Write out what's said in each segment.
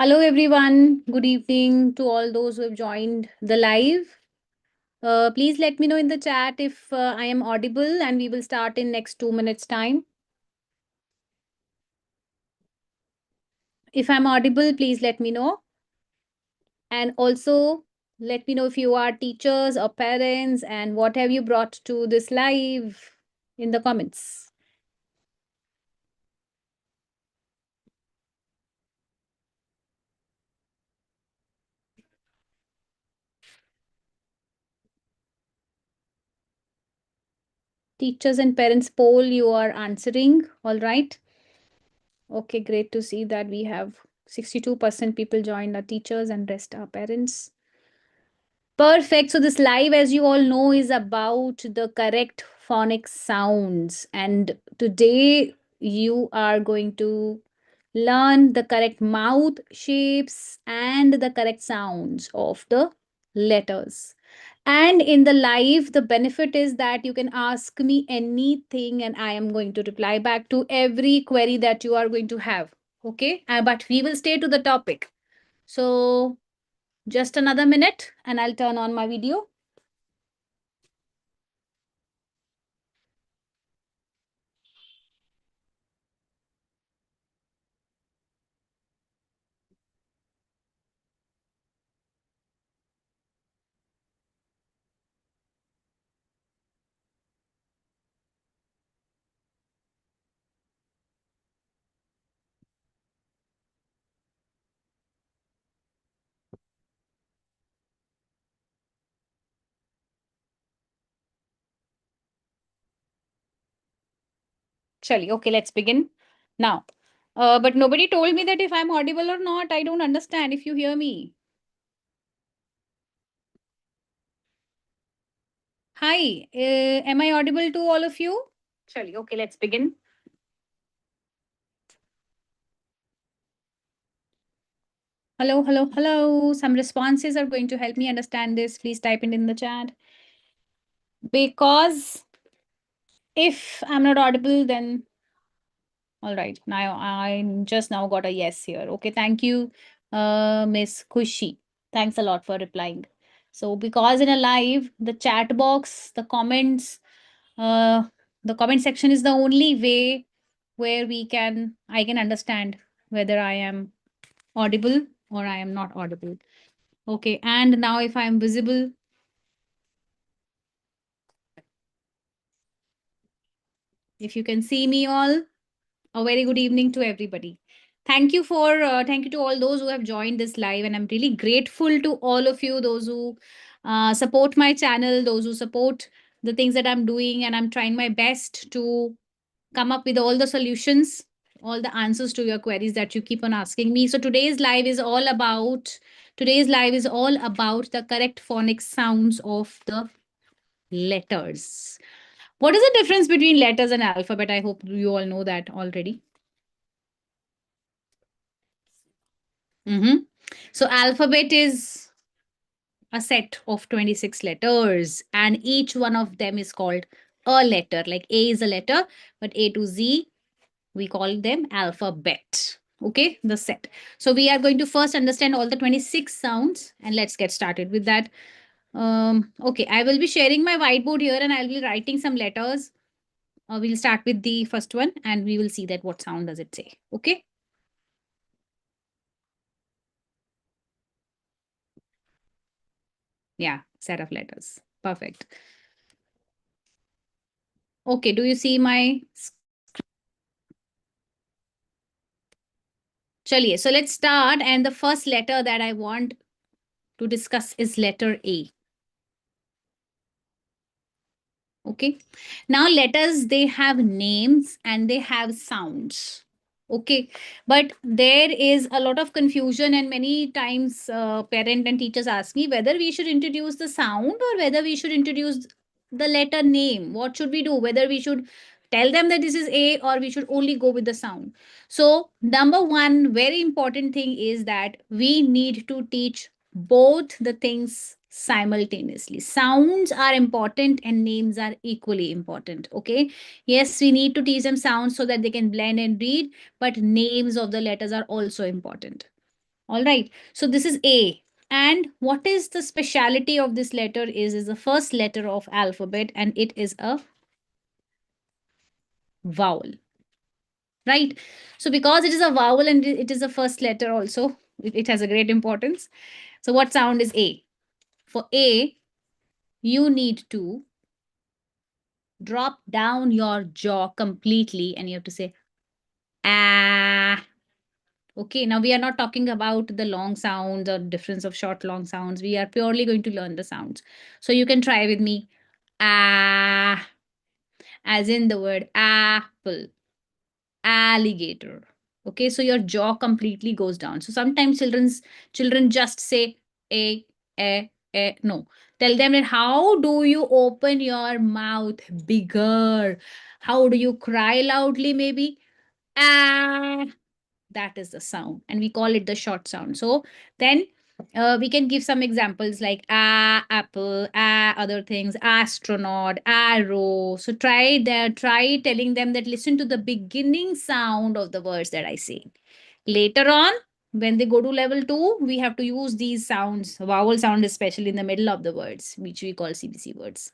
Hello, everyone. Good evening to all those who have joined the live. Please let me know in the chat if I am audible, and we will start in next 2 minutes time. If I'm audible, please let me know. And also let me know if you are teachers or parents and what have you brought to this live in the comments. Teachers and parents poll, you are answering. All right. Okay, great to see that we have 62% people joined are teachers and rest are parents. Perfect. So this live, as you all know, is about the correct phonic sounds. And today you are going to learn the correct mouth shapes and the correct sounds of the letters. And in the live, the benefit is that you can ask me anything and I am going to reply back to every query that you are going to have. Okay. But we will stay to the topic. So just another minute and I'll turn on my video. Chali, okay, let's begin now. But nobody told me that if I'm audible or not. I don't understand if you hear me. Hi, am I audible to all of you? Chali, okay, let's begin. Hello, hello, hello. Some responses are going to help me understand this. Please type it in the chat. Because if I'm not audible, then all right. Now I just now got a yes here. Okay, thank you, Miss Kushi. Thanks a lot for replying. So because in a live, the chat box, uh, the comment section is the only way where I can understand whether I am audible or I am not audible. Okay, and now if I am visible, if you can see me all, a very good evening to everybody. Thank you to all those who have joined this live, and I'm really grateful to all of you, those who support my channel, those who support the things that I'm doing, and I'm trying my best to come up with all the solutions, all the answers to your queries that you keep on asking me. So today's live is all about the correct phonics sounds of the letters. What is the difference between letters and alphabet? I hope you all know that already. Mhm. So alphabet is a set of 26 letters, and each one of them is called a letter. Like A is a letter, but A to Z, we call them alphabet. Okay, the set. So we are going to first understand all the 26 sounds, and let's get started with that. Okay, I will be sharing my whiteboard here and I'll be writing some letters. We'll start with the first one and we will see that what sound does it say. Okay. Yeah, set of letters. Perfect. Okay, do you see my... Chaliye, so let's start. And the first letter that I want to discuss is letter A. Okay. Now letters, they have names and they have sounds. Okay. But there is a lot of confusion, and many times parent and teachers ask me whether we should introduce the sound or whether we should introduce the letter name. What should we do? Whether we should tell them that this is A or we should only go with the sound. So, number one, very important thing is that we need to teach both the things simultaneously. Sounds are important and names are equally important. Okay. Yes, we need to teach them sounds so that they can blend and read, but names of the letters are also important. All right. So this is A. And what is the speciality of this letter is the first letter of alphabet, and it is a vowel. Right. So because it is a vowel and it is the first letter also, it has a great importance. So what sound is A? For A, you need to drop down your jaw completely and you have to say ah. Okay, now we are not talking about the long sounds or difference of short long sounds. We are purely going to learn the sounds. So you can try with me ah, as in the word apple, alligator. Okay, so your jaw completely goes down. So sometimes children just say a. No, tell them that how do you open your mouth bigger? How do you cry loudly? Maybe ah. That is the sound, and we call it the short sound. So then we can give some examples like apple, other things, astronaut, arrow. So try telling them that listen to the beginning sound of the words that I say. Later on, when they go to level 2, we have to use these sounds, vowel sound, especially in the middle of the words, which we call CBC words.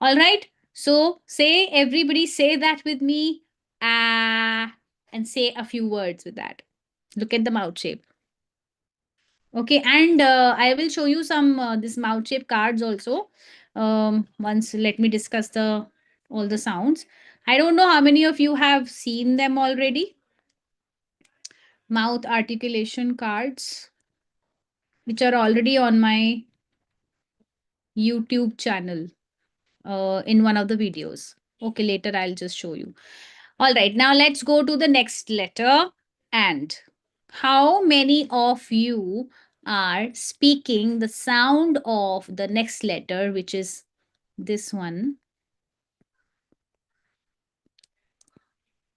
All right. So say, everybody say that with me. Ah, and say a few words with that. Look at the mouth shape. Okay, and I will show you some this mouth shape cards also. Once let me discuss the all the sounds. I don't know how many of you have seen them already. Mouth articulation cards, which are already on my YouTube channel in one of the videos. Okay, later I'll just show you. All right, now let's go to the next letter. And how many of you are speaking the sound of the next letter, which is this one,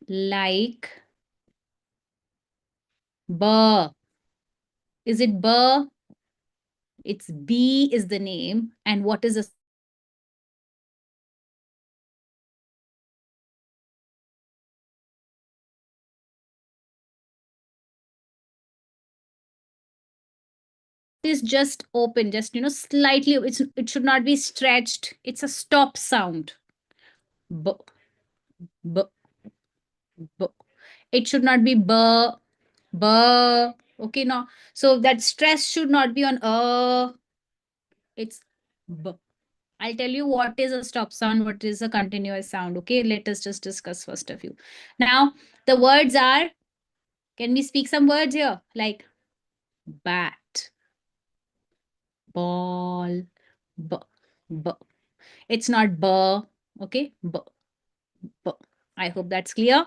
like B? Is it B? It's B is the name. And what is the is just open, just slightly. It should not be stretched. It's a stop sound. B, b, b. It should not be b, b. Okay, now so that stress should not be on it's b. I'll tell you what is a stop sound, what is a continuous sound. Okay, let us just discuss first a few. Now the words are, can we speak some words here like bat, ball, b, b. It's not b. Okay, b, b. I hope that's clear.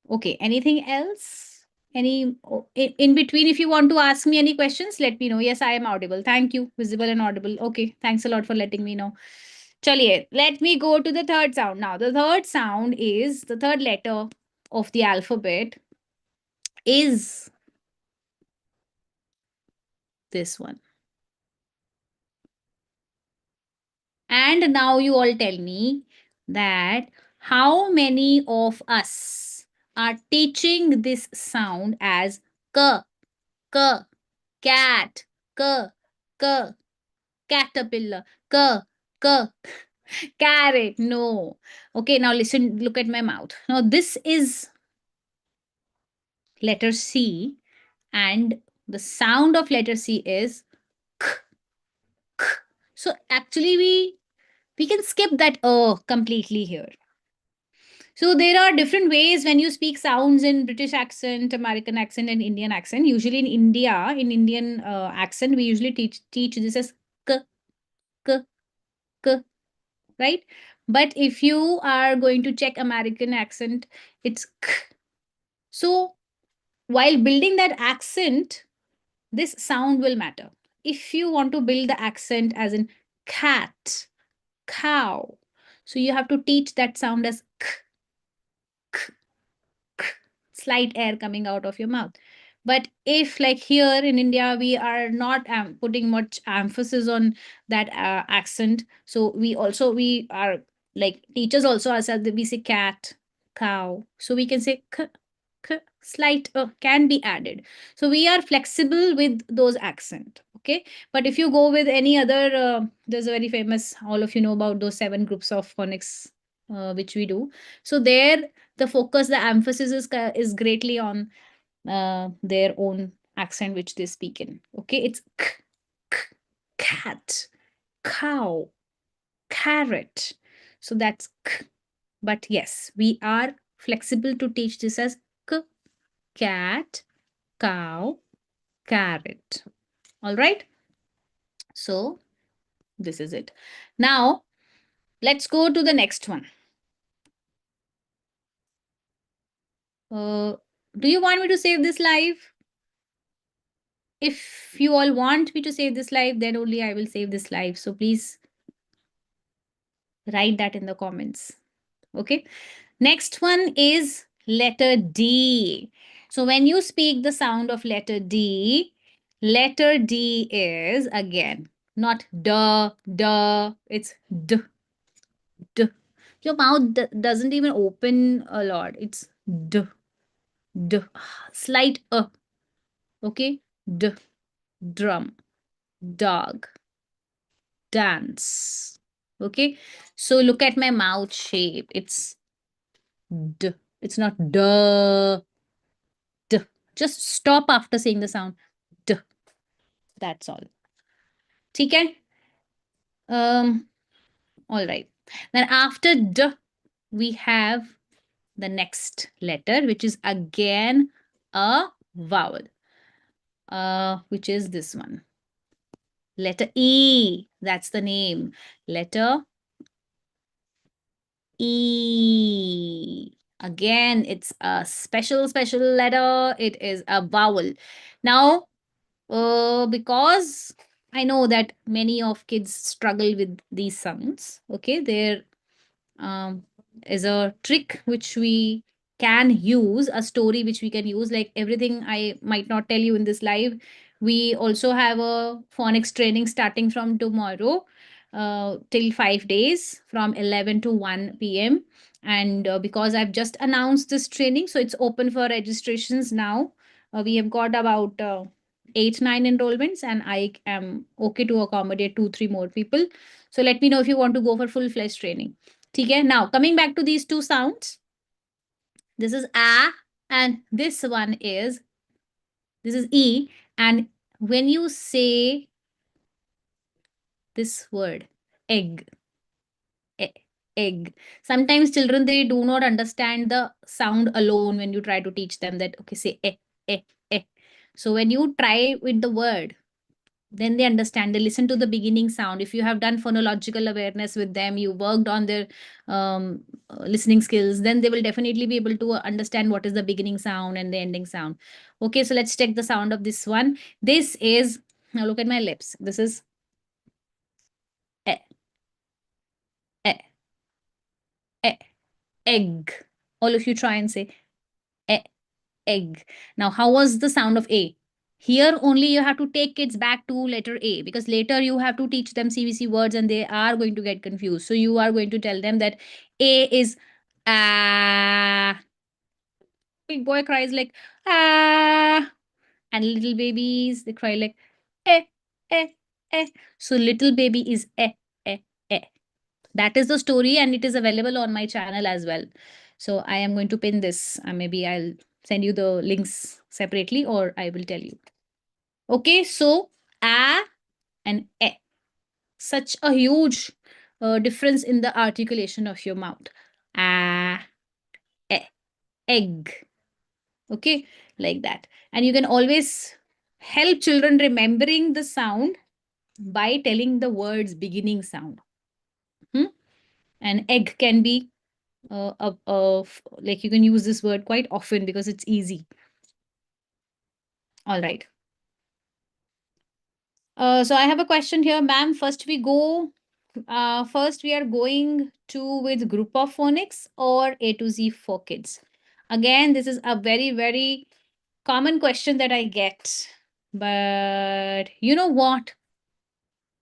Okay, anything else? Any in between, if you want to ask me any questions, let me know. Yes, I am audible. Thank you. Visible and audible. Okay, thanks a lot for letting me know. Chaliye, let me go to the third sound. Now, the third sound is the third letter of the alphabet is this one. And now you all tell me that how many of us are teaching this sound as k, k, cat, k, k, caterpillar, k, k, carrot. No. Okay, now listen, look at my mouth. Now, this is letter C, and the sound of letter C is k, k. So actually, we can skip that completely here. So there are different ways when you speak sounds in British accent, American accent, and Indian accent. Usually in India, in Indian accent, we usually teach this as k, k, k, right? But if you are going to check American accent, it's k. So while building that accent, this sound will matter. If you want to build the accent as in cat, cow, so you have to teach that sound as k, k, k, slight air coming out of your mouth. But if like here in India, we are not putting much emphasis on that accent. So we are like teachers also as we say cat, cow. So we can say k. slight can be added. So we are flexible with those accent. Okay, but if you go with any other, there's a very famous, all of you know about those 7 groups of phonics which we do. So there, the focus, the emphasis is greatly on their own accent which they speak in. Okay, it's k, cat, cow, carrot. So that's k. But yes, we are flexible to teach this as k, cat, cow, carrot. All right. So this is it. Now let's go to the next one. Uh, do you want me to save this live? If you all want me to save this live, then only I will save this live. So please write that in the comments. Okay. Next one is letter D. So when you speak the sound of letter D is again not duh, duh, it's d, d. Your mouth doesn't even open a lot. It's d, d. Slight okay? D, drum, dog, dance. Okay? So look at my mouth shape. It's d. It's not duh, d. Just stop after saying the sound d. That's all. Okay? All right. Then after d, we have the next letter, which is again a vowel, which is this one. Letter E. That's the name. Letter E. Again, it's a special letter. It is a vowel. Now, because I know that many of kids struggle with these sounds. Okay, there um, is a trick which we can use, a story which we can use. Like everything I might not tell you in this live, we also have a phonics training starting from tomorrow till 5 days from 11 to 1 p.m. And because I've just announced this training, so it's open for registrations now. We have got about 8 9 enrollments, and I am okay to accommodate 2 3 more people. So let me know if you want to go for full-fledged training. Okay, now coming back to these two sounds. This is a, and this is e. And when you say this word, egg, e- egg, sometimes children, they do not understand the sound alone when you try to teach them that, okay, say e, e. So when you try with the word, then they understand, they listen to the beginning sound. If you have done phonological awareness with them, you worked on their listening skills, then they will definitely be able to understand what is the beginning sound and the ending sound. Okay, so let's check the sound of this one. This is, now look at my lips, this is e, e, e, egg. All of you try and say e, egg. Now, how was the sound of A? Here only you have to take kids back to letter A, because later you have to teach them CVC words and they are going to get confused. So you are going to tell them that A is ah. Big boy cries like ah, and little babies, they cry like eh, eh, eh. So little baby is eh, eh, eh. That is the story, and it is available on my channel as well. So I am going to pin this. Maybe I'll send you the links separately, or I will tell you. Okay, so a and e. Such a huge difference in the articulation of your mouth. A, e, egg. Okay, like that. And you can always help children remembering the sound by telling the words beginning sound. And egg can be like you can use this word quite often because it's easy. All right. So I have a question here, ma'am. First we are going to with group of phonics or A to Z for kids. Again, this is a very, very common question that I get. But you know what?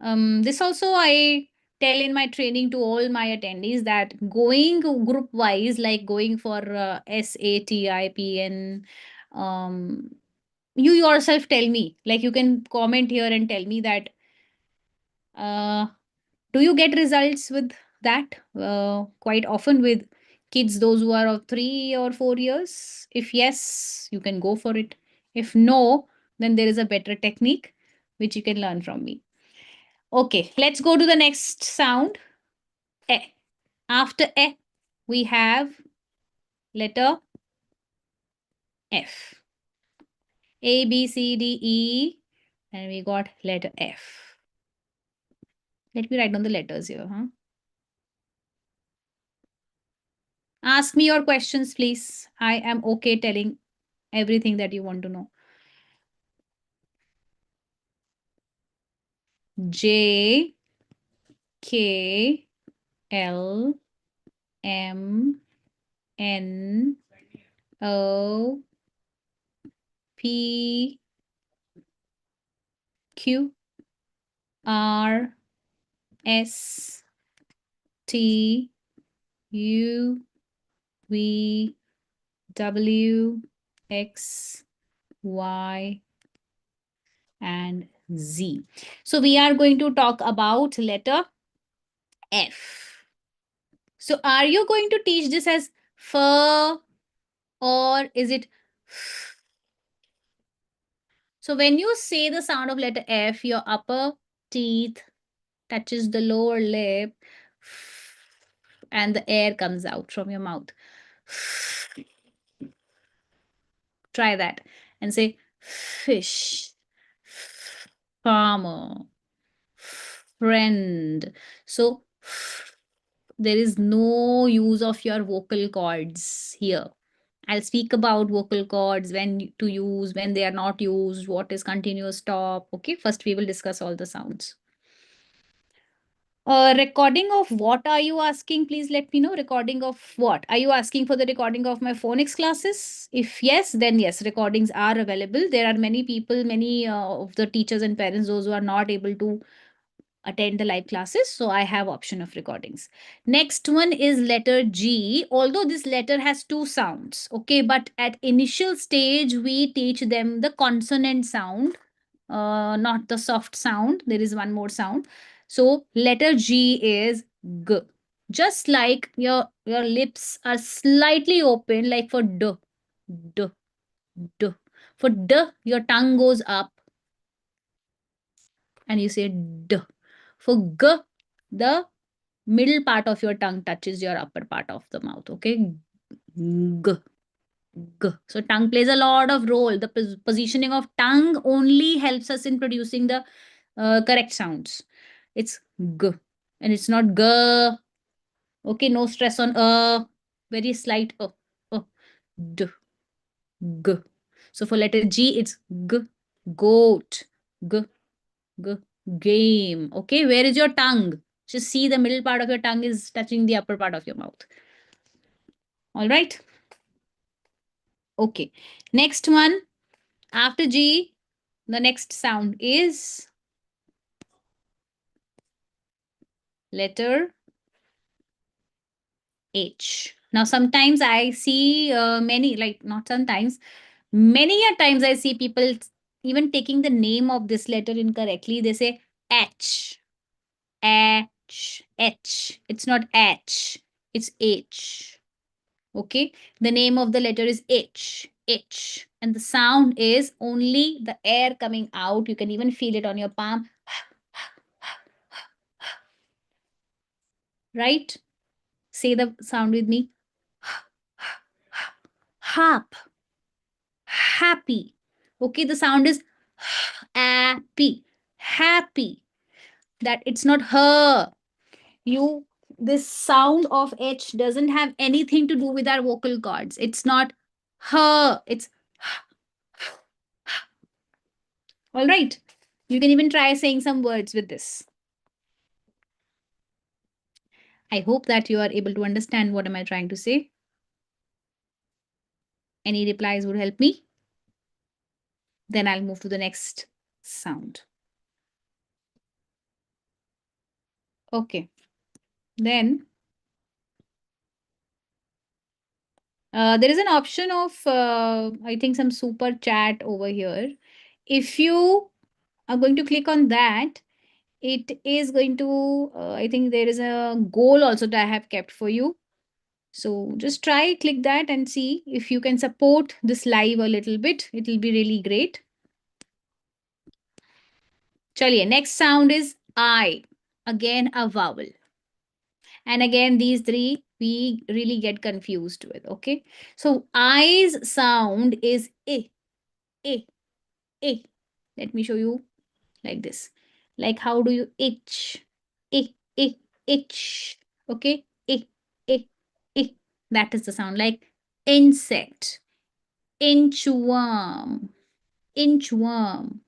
This also I tell in my training to all my attendees that going group wise, like going for SATIPN, um, you yourself tell me, like you can comment here and tell me that uh, do you get results with that quite often with kids, those who are of 3 or 4 years? If yes, you can go for it. If no, then there is a better technique which you can learn from me. Okay, let's go to the next sound. E. After E, we have letter F. A, B, C, D, E, and we got letter F. Let me write down the letters here. Huh? Ask me your questions, please. I am okay telling everything that you want to know. J, K, L, M, N, O, P, Q, R, S, T, U, V, W, X, Y, and Z. So we are going to talk about letter F. So are you going to teach this as F or is it F? So when you say the sound of letter F, your upper teeth touches the lower lip and the air comes out from your mouth. Try that and say fish, farmer, friend. So there is no use of your vocal cords here. I'll speak about vocal cords, when to use, when they are not used, what is continuous stop. Okay, first we will discuss all the sounds. Recording of what are you asking? Please let me know. Recording of what? Are you asking for the recording of my phonics classes? If yes, then yes, recordings are available. There are many people, many of the teachers and parents, those who are not able to attend the live classes. So I have option of recordings. Next one is letter G. Although this letter has two sounds, okay, but at initial stage, we teach them the consonant sound, not the soft sound. There is one more sound. So letter G is G. Just like your lips are slightly open, like for D, D, D. For D, your tongue goes up and you say D. For G, the middle part of your tongue touches your upper part of the mouth. Okay. G, G. So tongue plays a lot of role. The positioning of tongue only helps us in producing the correct sounds. It's G and it's not G. Okay. No stress on very slight D, G. So for letter G, it's G, goat, G, G, game. Okay. Where is your tongue? Just see the middle part of your tongue is touching the upper part of your mouth. All right. Okay. Next one. After G, the next sound is letter H. Now, sometimes I see many, like not sometimes, many a times I see people even taking the name of this letter incorrectly. They say H, H, H. It's not H, it's H. Okay, the name of the letter is H, H, and the sound is only the air coming out. You can even feel it on your palm. Right? Say the sound with me. Harp, happy. Okay, the sound is happy, happy. That it's not her. You, this sound of H doesn't have anything to do with our vocal cords. It's not her. It's all right. You can even try saying some words with this. I hope that you are able to understand what am I trying to say. Any replies would help me. Then I'll move to the next sound. Okay. Then there is an option of, I think, some super chat over here. If you are going to click on that, it is going to, I think there is a goal also that I have kept for you. So just try, click that and see if you can support this live a little bit. It will be really great. Chaliye, next sound is I. Again, a vowel. And again, these three we really get confused with. Okay. So I's sound is I, I, I. Let me show you like this. Like how do you itch? I, I, itch. Okay. I, I, I. That is the sound. Like insect, inchworm, inchworm,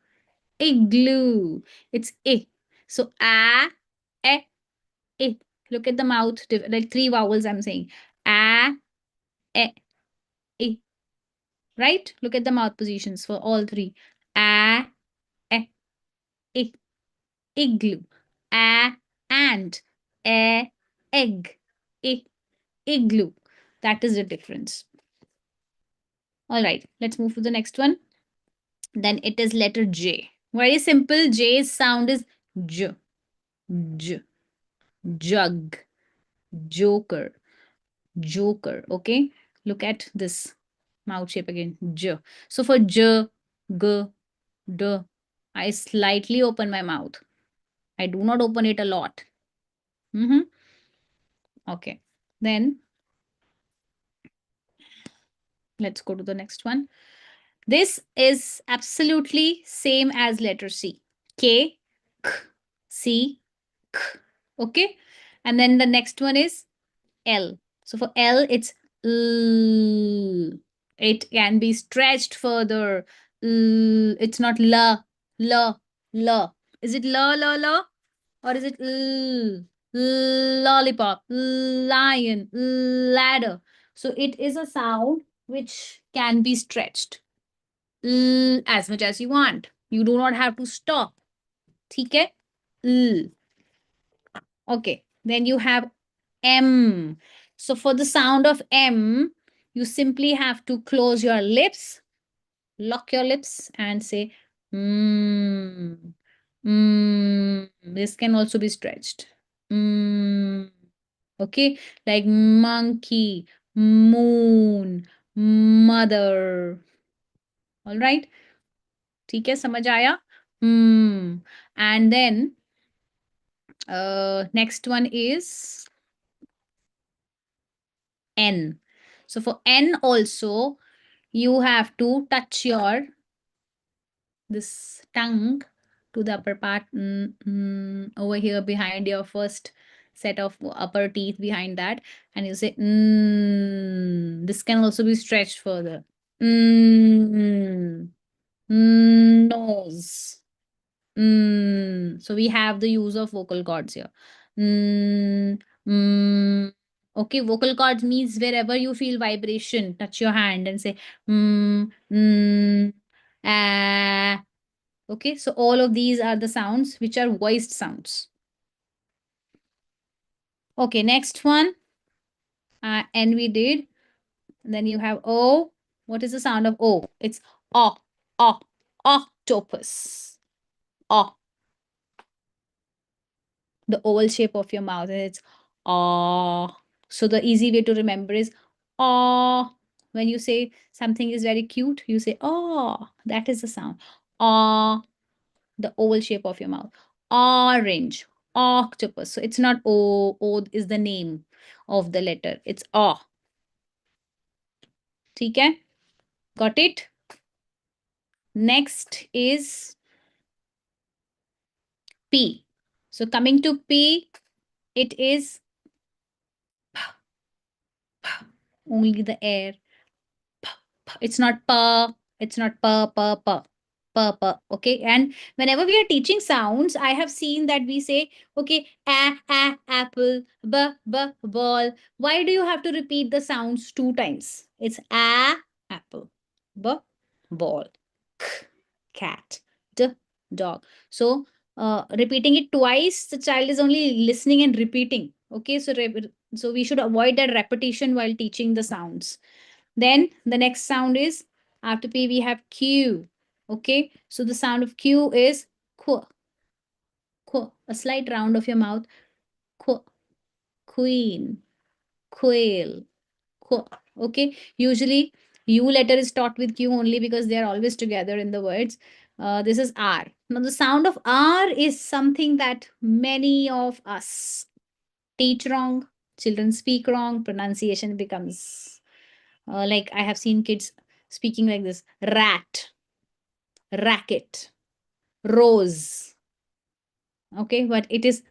igloo. It's I. So a, I. Look at the mouth, like three vowels I'm saying. A, E, I. Right? Look at the mouth positions for all three. A, E, I. Igloo. A, ant. E, egg. I, igloo. That is the difference. All right, let's move to the next one. Then it is letter J. Very simple. J's sound is J, J, jug, joker, joker. Okay, look at this mouth shape again. J. So for J, G, D, I slightly open my mouth. I do not open it a lot. Okay. Then let's go to the next one. This is absolutely same as letter C. K, K, C, K. Okay. And then the next one is L. So for L, it's L. It can be stretched further. L. It's not la, la, la. Is it la, la, la? Or is it L? Lollipop, lion, ladder? So it is a sound which can be stretched as much as you want. You do not have to stop. ठीक है? L. Okay. Then you have M. So for the sound of M, you simply have to close your lips, lock your lips, and say mm. Mm. This can also be stretched. Mm. Okay, like monkey, moon, mother. All right. ठीक है, समझ आया? And then next one is N. So for N also, you have to touch your this tongue to the upper part, over here behind your first set of upper teeth behind that, and you say this can also be stretched further. Nose. So we have the use of vocal cords here. Mm, mm. Okay, vocal cords means wherever you feel vibration, touch your hand and say ah. Okay, so all of these are the sounds which are voiced sounds. Okay, next one. And we did. Then you have O. What is the sound of O? It's O, O, octopus. O. The oval shape of your mouth. And it's O. So the easy way to remember is O. When you say something is very cute, you say oh. That is the sound. O. The oval shape of your mouth. Orange, octopus. So it's not O. O is the name of the letter. It's O. ठीक है? Got it? Next is P. So coming to P, it is only the air. It's not pa. It's not pa, pa, pa. Pa, pa. Okay. And whenever we are teaching sounds, I have seen that we say, okay, apple, b, ball. Why do you have to repeat the sounds two times? It's apple, b, ball, k, cat, d, dog. So repeating it twice, the child is only listening and repeating. Okay, so we should avoid that repetition while teaching the sounds. Then the next sound is, after P we have Q. Okay, so the sound of Q is qu, qu, a slight round of your mouth. Qu, queen, quail, qu. Okay, usually U letter is taught with Q only because they are always together in the words. This is R. Now, the sound of R is something that many of us teach wrong, children speak wrong, pronunciation becomes like I have seen kids speaking like this: rat, racket, rose. Okay, but it is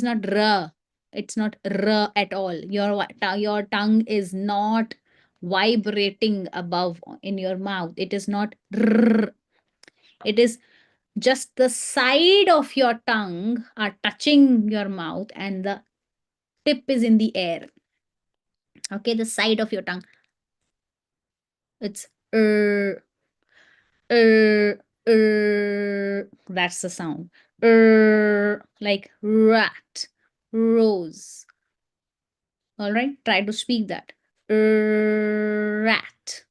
not r. It's not r at all. Your tongue is not vibrating above in your mouth. It is not r. It is just the side of your tongue are touching your mouth and the tip is in the air. Okay, the side of your tongue. It's that's the sound. Like rat, rose. All right, try to speak that. Rat,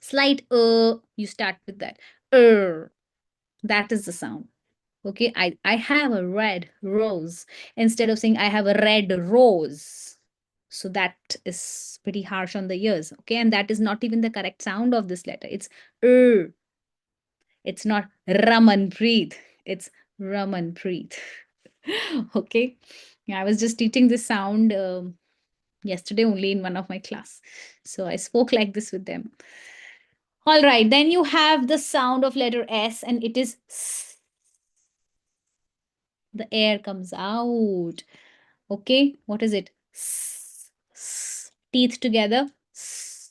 slight you start with that. That is the sound. Okay, I have a red rose instead of saying I have a red rose. So that is pretty harsh on the ears. Okay, and that is not even the correct sound of this letter. It's it's not Ramanpreet. It's Ramanpreet. Okay. Yeah, I was just teaching this sound yesterday only in one of my class. So I spoke like this with them. All right. Then you have the sound of letter S and it is S. The air comes out. Okay. What is it? S, s, teeth together. S.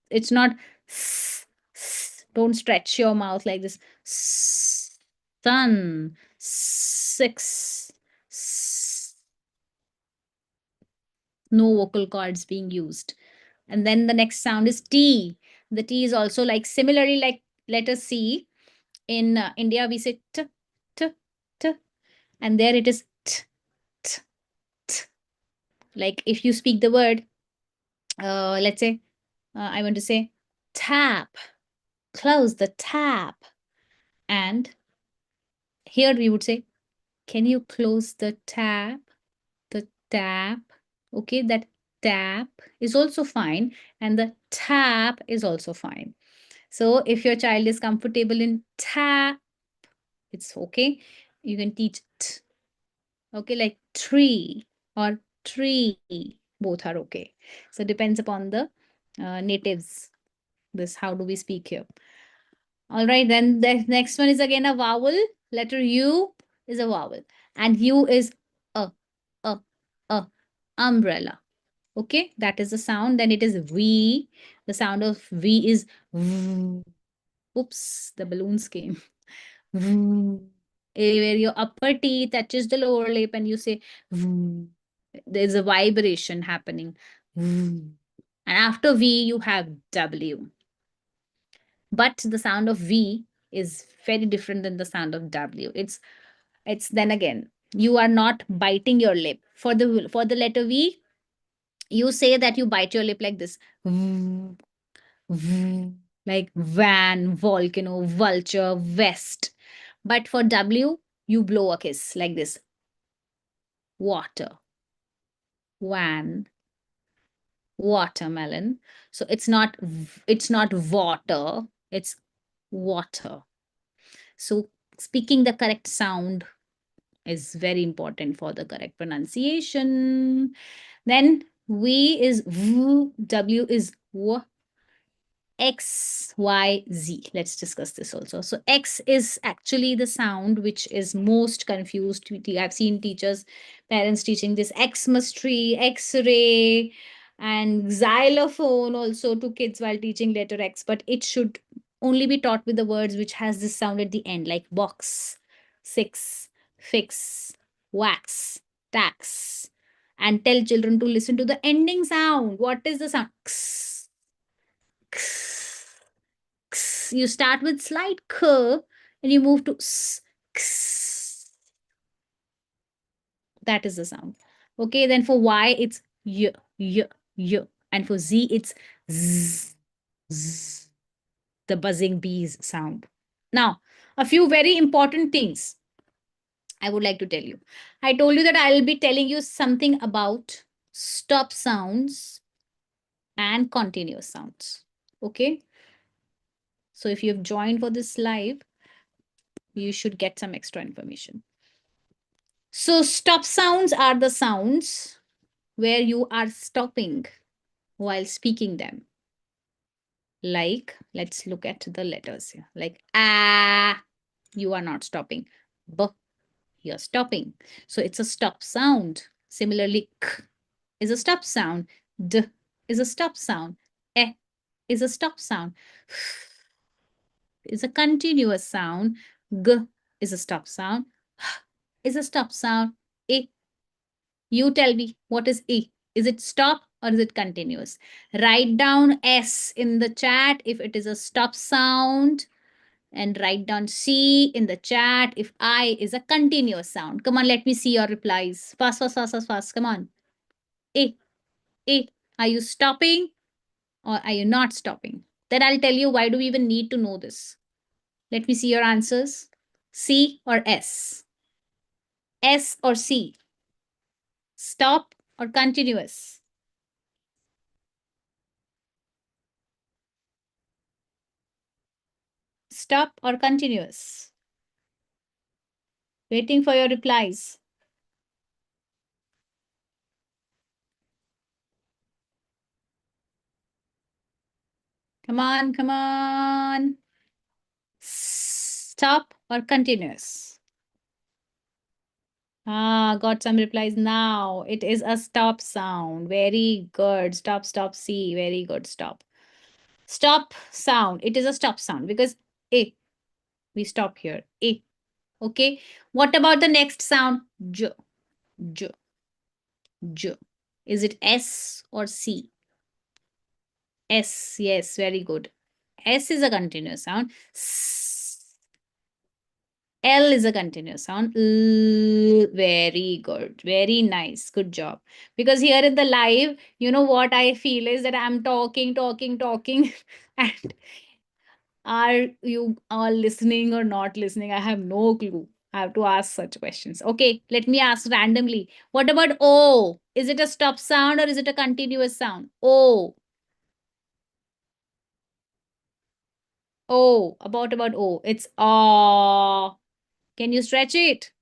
It's not s, s. Don't stretch your mouth like this. S, sun. Six. S. No vocal cords being used. And then the next sound is T. The T is also like similarly like letter C. In India, we say t, t, t. And there it is t, t, t. Like if you speak the word, let's say, I want to say tap, close the tap. And here we would say, can you close the tap? The tap. Okay, that tap is also fine. And the tap is also fine. So if your child is comfortable in tap, it's okay. You can teach t. Okay, like tree or tree. Both are okay. So it depends upon the natives. This, how do we speak here? All right, then the next one is again a vowel. Letter U is a vowel. And U is a, a, a, umbrella. Okay, that is the sound. Then it is V. The sound of V is V. Oops, the balloons came. V. Where your upper teeth touches the lower lip and you say V. There's a vibration happening. V. And after V, you have W. But the sound of V is very different than the sound of W. It's then again, you are not biting your lip. For the letter V, you say that you bite your lip like this. V, V, like van, volcano, vulture, vest. But for W, you blow a kiss like this. Water, van, watermelon. So it's not water, it's water. So speaking the correct sound is very important for the correct pronunciation. Then V is V, W is W, X, Y, Z. Let's discuss this also. So X is actually the sound which is most confused. I've seen teachers, parents teaching this Xmas tree, X-ray, and xylophone also to kids while teaching letter X. But it should only be taught with the words which has this sound at the end, like box, six, fix, wax, tax. And tell children to listen to the ending sound. What is the sound? X, X. You start with slight k and you move to s, Ks. That is the sound. Okay, then for Y, it's y, y, y. And for Z, it's z, z, the buzzing bees sound. Now, a few very important things I would like to tell you. I told you that I'll be telling you something about stop sounds and continuous sounds. Okay. So if you've joined for this live, you should get some extra information. So stop sounds are the sounds where you are stopping while speaking them. Like, let's look at the letters here. Like, ah, you are not stopping. B, you're stopping. So it's a stop sound. Similarly, k is a stop sound. D is a stop sound. E is a stop sound. F is a continuous sound. G is a stop sound. H is a stop sound. E, you tell me, what is E? Is it stop or is it continuous? Write down S in the chat if it is a stop sound, and write down C in the chat if I is a continuous sound. Come on, let me see your replies. Fast, fast, fast, fast, fast. Come on. A, A. Are you stopping or are you not stopping? Then I'll tell you why do we even need to know this. Let me see your answers. C or S? S or C? Stop or continuous? Stop or continuous? Waiting for your replies. Come on, come on. Stop or continuous? Ah, got some replies now. It is a stop sound. Very good. Stop, stop, C. Very good. Stop. Stop sound. It is a stop sound because A. We stop here. A. Okay. What about the next sound? J. J. J. Is it S or C? S. Yes, very good. S is a continuous sound. L is a continuous sound. L, very good. Very nice. Good job. Because here in the live, you know what I feel is that I'm talking, talking, talking. And are you all listening or not listening? I have no clue. I have to ask such questions. Okay, let me ask randomly. What about O? Is it a stop sound or is it a continuous sound? O. O. About O. It's ah. Can you stretch it?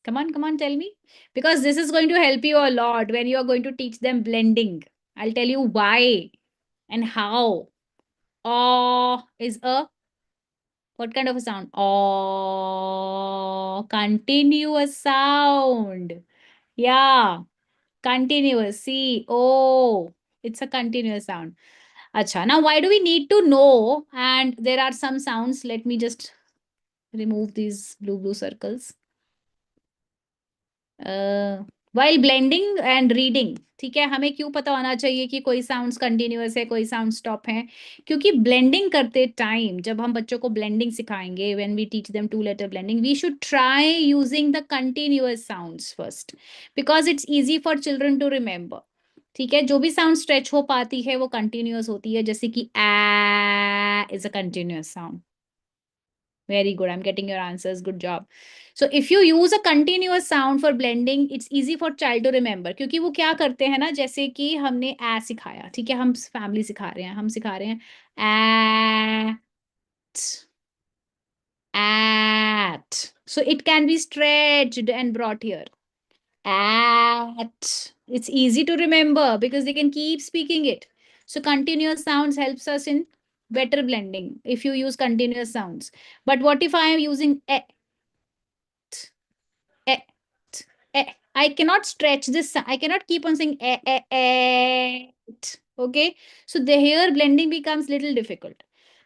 Come on, tell me. Because this is going to help you a lot when you are going to teach them blending. I'll tell you why and how. Oh is a what kind of a sound? Oh, continuous sound. Yeah, continuous. See, oh, it's a continuous sound. Acha, now why do we need to know? And there are some sounds. Let me just remove these blue circles. While blending and reading, ठीक है, हमें क्यों पता होना चाहिए कि कोई sounds continuous है, कोई साउंड स्टॉप है? क्योंकि ब्लेंडिंग करते टाइम जब हम बच्चों को ब्लेंडिंग सिखाएंगे, when we teach them to letter blending, we should try using the continuous sounds first, because it's easy for children to remember. ठीक है, जो भी साउंड स्ट्रेच हो पाती है वो कंटिन्यूअस होती है, जैसे कि आ is a continuous sound. Very good. I'm getting your answers. Good job. So if you use a continuous sound for blending, it's easy for child to remember. क्योंकि वो क्या करते हैं ना, जैसे कि हमने a सिखाया, ठीक है, हम फैमिली सिखा रहे हैं, हम सिखा रहे हैं at. So it can be stretched and brought here. At. It's easy to remember because they can keep speaking it. So continuous sounds helps us in better blending if you use continuous sounds. But what if I am using a? Eh, I cannot stretch this. I cannot keep on saying okay. So the here blending becomes little difficult.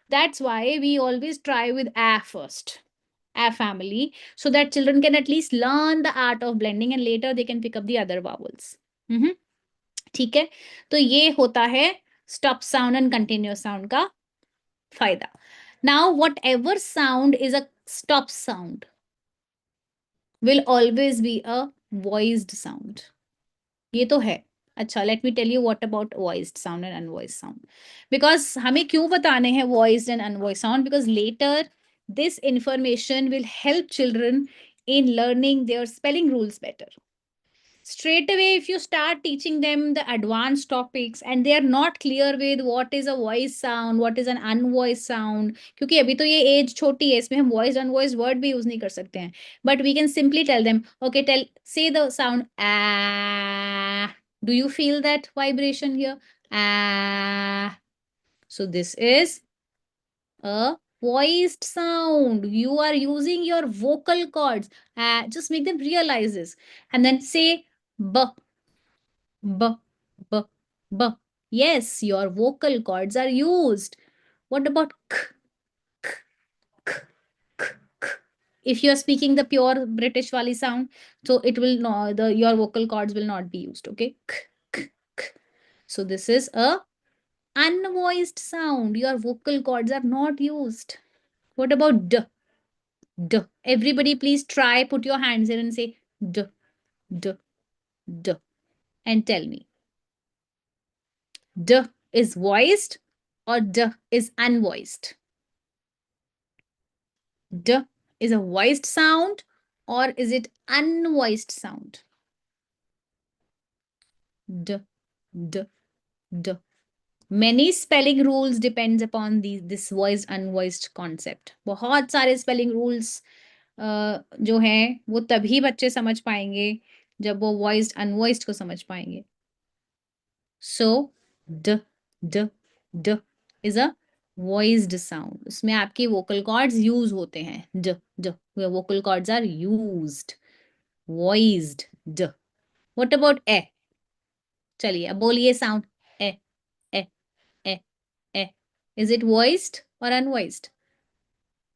That's why we always try with a first, a family, so that children can at least learn the art of blending and later they can pick up the other vowels. ठीक है, तो ये होता है stop sound and continuous sound का फायदा. Now whatever sound is a stop sound will always be a voiced sound. ये तो है. अच्छा, let me tell you what about voiced sound and unvoiced sound. Because हमें क्यों बताने हैं voiced and unvoiced sound? Because later this information will help children in learning their spelling rules better. Straight away, if you start teaching them the advanced topics and they are not clear with what is a voice sound, what is an unvoiced sound, क्योंकि अभी तो ये as छोटी है, इसमें हम voiced unvoiced word भी use नहीं कर सकते हैं. But we can simply tell them, okay, say the sound ah. Do you feel that vibration here? Ah. So this is a voiced sound. You are using your vocal cords. Just make them realize this. And then say b, b, b, b. Yes, your vocal cords are used. What about k, k, k, k, k? If you are speaking the pure British Wali sound, so it will not, your vocal cords will not be used. Okay. K, k, k. So this is a unvoiced sound. Your vocal cords are not used. What about d? D. Everybody, please try. Put your hands in and say d, d, d, and tell me. D is voiced or D is unvoiced? D is a voiced sound or is it unvoiced sound? D, D, D. Many spelling rules depends upon this voiced unvoiced concept. बहुत सारे spelling rules जो हैं वो तभी बच्चे समझ पाएंगे जब वो voiced unvoiced को समझ पाएंगे. So D, D, D is a voiced sound. उसमें आपके vocal cords use होते हैं. D, D. Where vocal cords are used. Voiced. D. What about E? चलिए अब बोलिए sound. E, E, E, E. Is it voiced or unvoiced?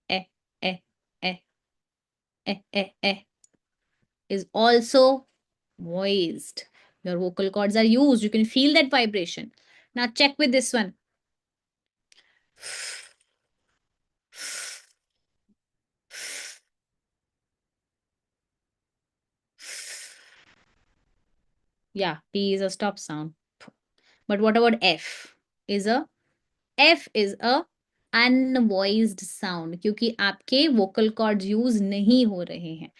E, E, E, E, E, E is also voiced. Your vocal cords are used. You can feel that vibration. Now check with this one. Yeah, P is a stop sound. But what about F? Is a F is a unvoiced sound क्योंकि आपके vocal cords use नहीं हो रहे हैं.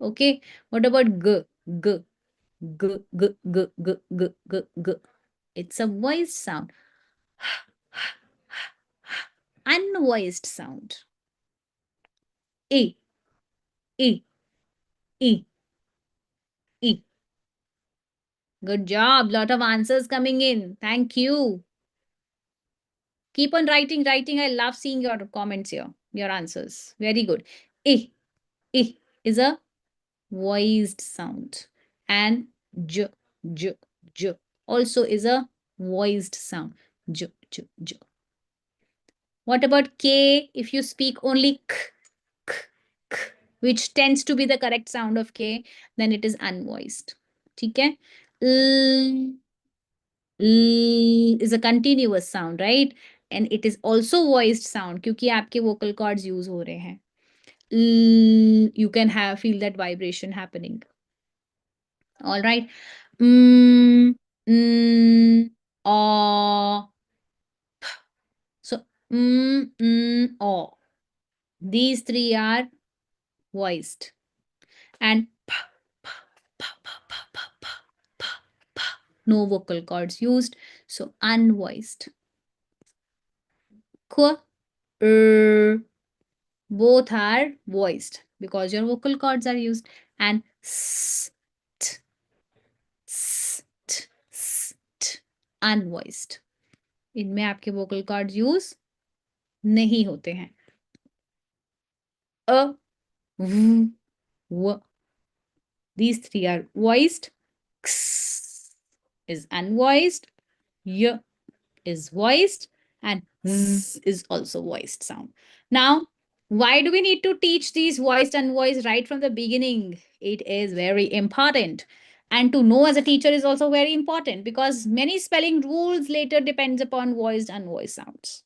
Okay. What about G? G, G, G, G, G, G, G, G. It's a voiced sound. Unvoiced sound. E, E, E, E. Good job. Lot of answers coming in. Thank you. Keep on writing. I love seeing your comments here, your answers. Very good. I, I is a voiced sound. And J, J, J also is a voiced sound. J, J, J. What about K? If you speak only k, k, k, which tends to be the correct sound of K, then it is unvoiced. Okay? L, is a continuous sound, right? And it is also voiced sound क्योंकि आपके vocal cords use हो रहे हैं. You can feel that vibration happening. All right. Mm, mm, ah. So oh. These three are voiced. And no vocal cords used. So unvoiced. Cool. Both are voiced because your vocal cords are used. And s, t, s, t, s, t, unvoiced. इनमें आपके vocal cords use नहीं होते हैं. A, v, w. These three are voiced. X is unvoiced. Y is voiced. And z is also voiced sound. Now, why do we need to teach these voiced and unvoiced right from the beginning? It is very important And to know as a teacher is also very important because many spelling rules later depends upon voiced unvoiced sounds.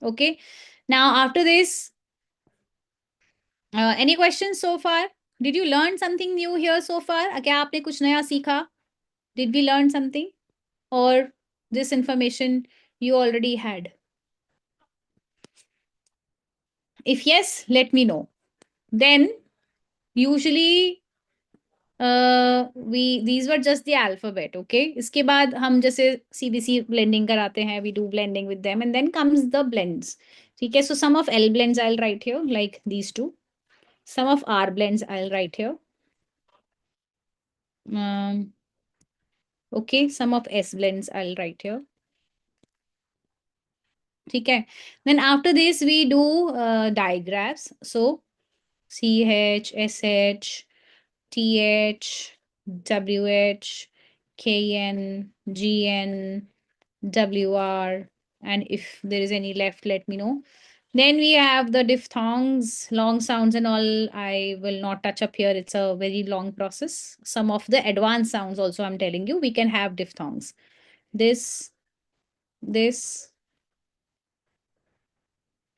Okay. Now after this, any questions so far? Did you learn something new here so far? क्या आपने कुछ नया सीखा? Did we learn something? Or this information you already had? If yes, let me know. Then usually we these were just the alphabet. Okay, इसके बाद हम जैसे CBC blending कराते हैं, we do blending with them, and then comes the blends. ठीक है, so some of L blends I'll write here like these two. Some of R blends I'll write here. Um, okay, some of S blends I'll write here. ठीक है. Then after this we do digraphs. So CH, SH, TH, WH, KN, GN, WR, and if there is any left, let me know. Then we have the diphthongs, long sounds and all. I will not touch up here. It's a very long process. Some of the advanced sounds also, I'm telling you, we can have diphthongs. This,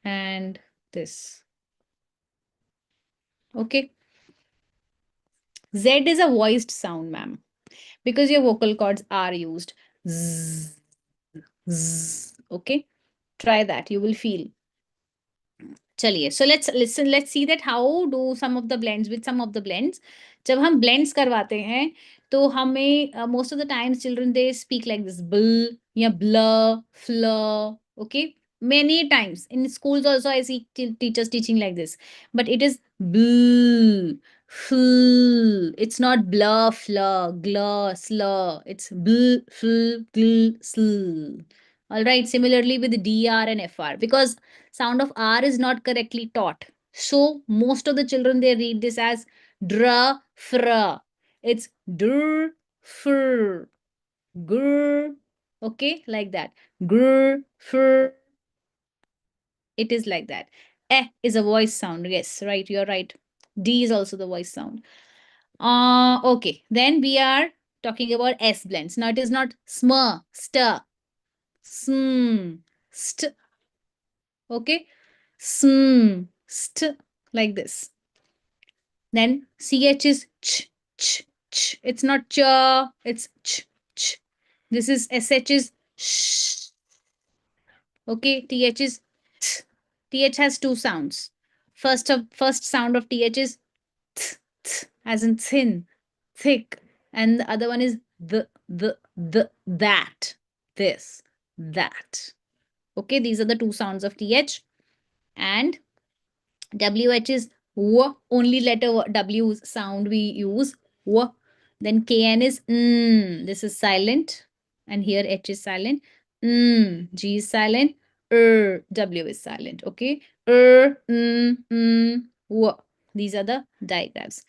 and this. Okay. Z is a voiced sound, ma'am, because your vocal cords are used. Z, z. Okay. Try that. You will feel. चलिए, so let's listen, let's see that how do some of the blends with some of the blends. जब हम blends करवाते हैं तो हमें most of the times children they speak like this bull या blur flur. Okay, many times in schools also I see teachers teaching like this, but it is bull fl. It's not blur flur glur slur. It's bull fl gl sl. All right, similarly with dr and fr, because sound of R is not correctly taught. So most of the children they read this as dra fra. It's dr fr gr. Okay, like that. Gr fr. It is like that. Eh is a voice sound. Yes, right. You're right. D is also the voice sound. Okay. Then we are talking about S blends. Now it is not sm, st, sm, st. Okay, st, like this. Then ch is ch. It's not cha, it's ch. This is sh is sh. Okay, th is th. Th has two sounds. First sound of th is th, as in thin, thick, and the other one is that, this, that. Okay, these are the two sounds of th. And WH is W, only letter W sound we use. W. Then KN is this is silent. And here H is silent. G is silent. W is silent. Okay. W. These are the digraphs.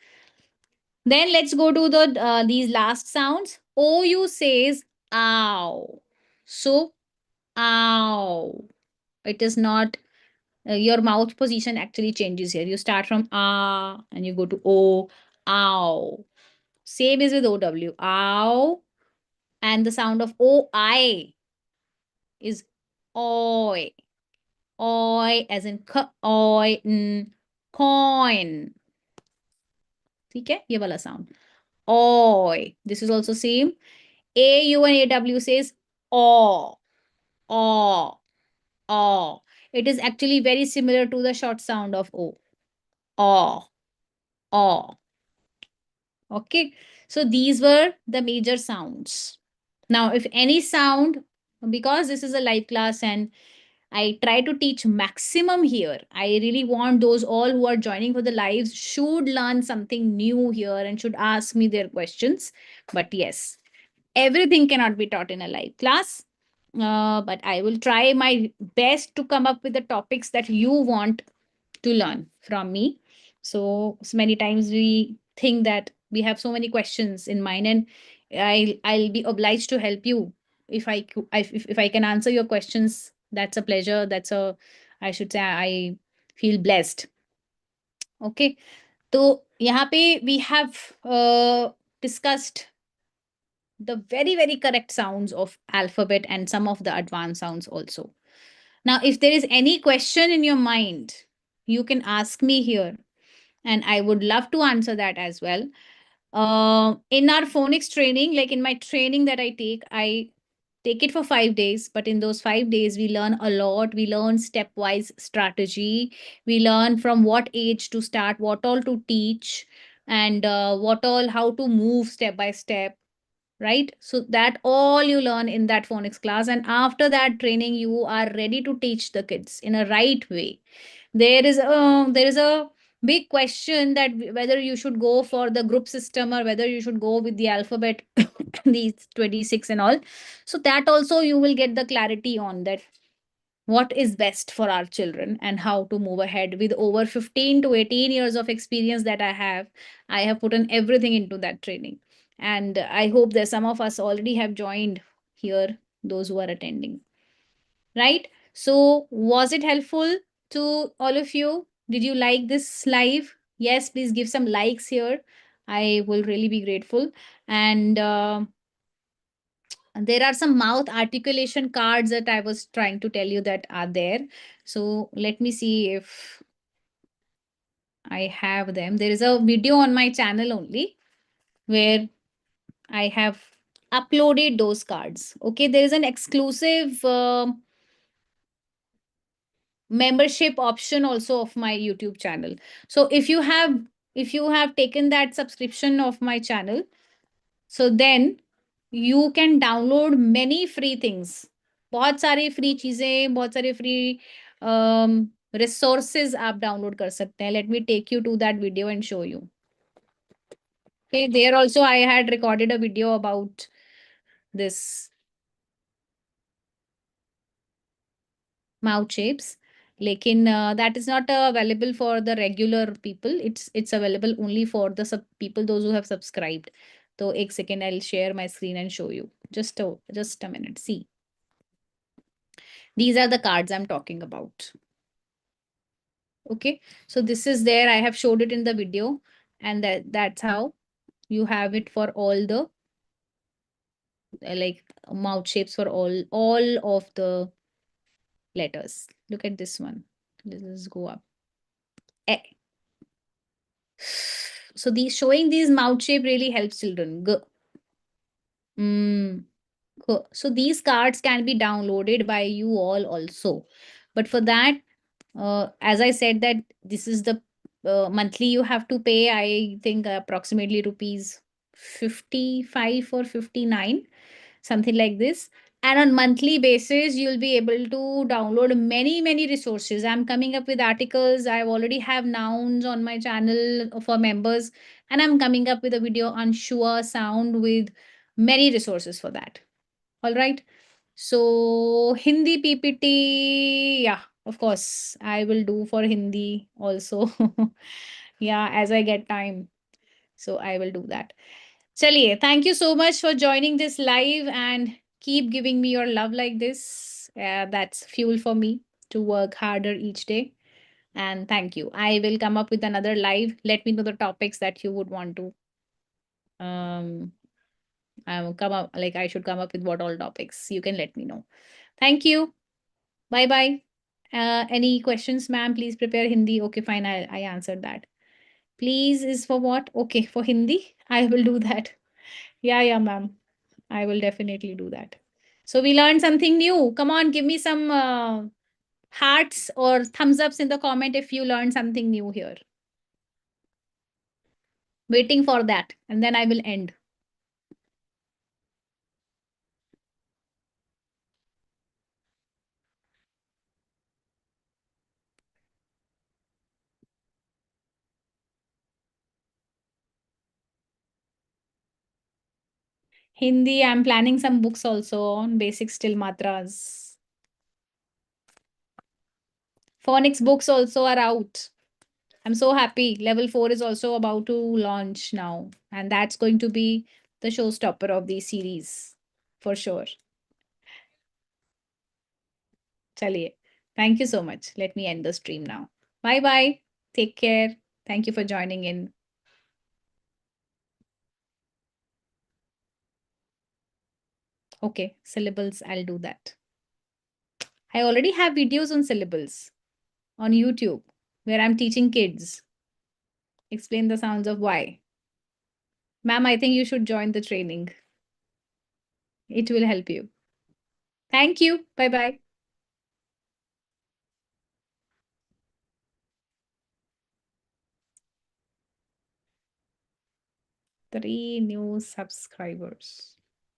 Then let's go to the these last sounds. OU says ow. So ow. It is not your mouth position actually changes here. You start from ah and you go to o, ow. Same is with OW, ow. And the sound of OI is oi. Oi as in oi, coin. ठीक है, ये वाला sound. Oi. This is also same. AU and AW says aw, aw, aw. It is actually very similar to the short sound of O. Aw, aw. Okay, so these were the major sounds. Now, if any sound, because this is a live class and I try to teach maximum here, I really want those all who are joining for the lives should learn something new here and should ask me their questions. But yes, everything cannot be taught in a live class. But I will try my best to come up with the topics that you want to learn from me. So many times we think that we have so many questions in mind, and I'll be obliged to help you if if I can answer your questions. That's a pleasure. That's a, I should say, I feel blessed. Okay. तो यहाँ पे we have discussed the very, very correct sounds of alphabet and some of the advanced sounds also. Now, if there is any question in your mind, you can ask me here, and I would love to answer that as well. In our phonics training, like in my training that I take it for 5 days, but in those 5 days, we learn a lot. We learn stepwise strategy. We learn from what age to start, what all to teach, and what all, how to move step by step, right? So that all you learn in that phonics class, and after that training you are ready to teach the kids in a right way. There is a big question that whether you should go for the group system or whether you should go with the alphabet these 26 and all. So that also you will get the clarity on that, what is best for our children and how to move ahead. With over 15 to 18 years of experience that I have put in everything into that training. And I hope that some of us already have joined here, those who are attending, right? So was it helpful to all of you? Did you like this live? Yes, please give some likes here. I will really be grateful. And there are some mouth articulation cards that I was trying to tell you that are there. So let me see if I have them. There is a video on my channel only where I have uploaded those cards. Okay, there is an exclusive membership option also of my YouTube channel. So if you have taken that subscription of my channel, so then you can download many free things. बहुत सारे free चीजें, बहुत सारे free resources आप download कर सकते हैं. Let me take you to that video and show you. Okay, there also I had recorded a video about this mouth shapes. लेकिन that is not available for the regular people. It's available only for the people those who have subscribed. So एक second, I'll share my screen and show you. Just a minute. See, these are the cards I'm talking about. Okay, so this is there. I have showed it in the video, and that's how you have it for all the like mouth shapes for all of the letters. Look at this one. Let's go up. Eh. So these showing these mouth shape really helps children. Mm. So these cards can be downloaded by you all also. But for that, as I said that this is the monthly you have to pay, I think approximately rupees 55 or 59, something like this. And on monthly basis, you'll be able to download many, many resources. I'm coming up with articles. I already have nouns on my channel for members, and I'm coming up with a video on sure sound with many resources for that. All right. So Hindi PPT, yeah, of course, I will do for Hindi also. Yeah, as I get time. So I will do that. Chaliye, thank you so much for joining this live and keep giving me your love like this. That's fuel for me to work harder each day. And thank you. I will come up with another live. Let me know the topics that you would want to um come up, like I should come up with what all topics. You can let me know. Thank you. Bye bye. Any questions, ma'am? Please prepare Hindi. Okay, fine. I answered that. Please is for what? Okay, for Hindi. I will do that. Yeah, ma'am. I will definitely do that. So we learned something new. Come on, give me some hearts or thumbs ups in the comment if you learned something new here. Waiting for that. And then I will end. Hindi, I'm planning some books also on basic still matras. Phonics books also are out. I'm so happy. Level 4 is also about to launch now. And that's going to be the showstopper of the series for sure. Chaliye. Thank you so much. Let me end the stream now. Bye bye. Take care. Thank you for joining in. Okay, syllables, I'll do that. I already have videos on syllables on YouTube where I'm teaching kids. Explain the sounds of Y. Ma'am, I think you should join the training. It will help you. Thank you. Bye bye. Three new subscribers.